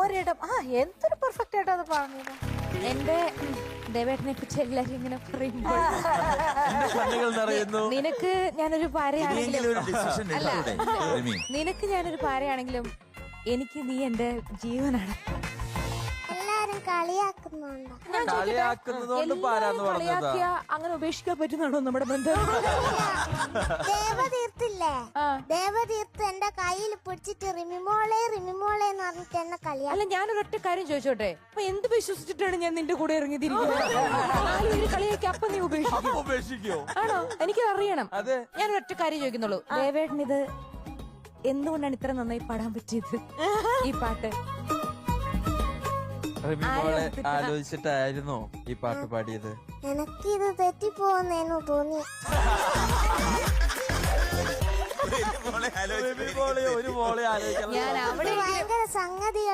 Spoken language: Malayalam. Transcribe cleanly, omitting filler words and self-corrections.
ഒരിടം എന്തൊരു പെർഫെക്റ്റ് ആയിട്ടാ അത് പറഞ്ഞത്. എന്റെ ദേവേട്ടനെ കുറിച്ച് എല്ലാരും ഇങ്ങനെ പറയുമ്പോൾ നിനക്ക് ഞാനൊരു പാരയാണെങ്കിലും അല്ല നിനക്ക് ഞാനൊരു പാരയാണെങ്കിലും എനിക്ക് നീ എന്റെ ജീവനാണ്. എല്ലാരും കളിയാക്കുന്നുണ്ടോ? കളിയാക്കിയ അങ്ങനെ ഉപേക്ഷിക്കാൻ പറ്റുന്നാണോ നമ്മുടെ ബന്ധം? ദേവതീർത്തില്ലേ, ദേവതീർത്ത് എന്റെ കയ്യിൽ പിടിച്ചിട്ട് റിമിമോളെ റിമിമോളെ എന്ന് പറഞ്ഞിട്ട് എന്നെ കളിയാ. അല്ല ഞാനൊരൊറ്റ കാര്യം ചോദിച്ചോട്ടെ, അപ്പൊ എന്ത് വിശ്വസിച്ചിട്ടാണ് ഞാൻ നിന്റെ കൂടെ ഇറങ്ങിയിരിക്കുന്നത്? കളിയാക്കി അപ്പൊ നീ ഉപേക്ഷിക്കോ? ആണോ? എനിക്ക് അറിയണം. ഞാനൊരൊറ്റ കാര്യം ചോദിക്കുന്നുള്ളൂ, ദേവേട്ടൻ ഇത് എന്തുകൊണ്ടാണ് ഇത്ര നന്നായി പാടാൻ പറ്റിയത് ഈ പാട്ട്? ആലോചിച്ചിട്ടായിരുന്നോ ഈ പാട്ട് പാടിയത്? എനിക്കിത് തെറ്റിപ്പോന്നേന്നു തോന്നി. ഒരു മോളെ ആലോചിക്കാൻ ഞാൻ അവിടെ ഭയങ്കര സംഗതി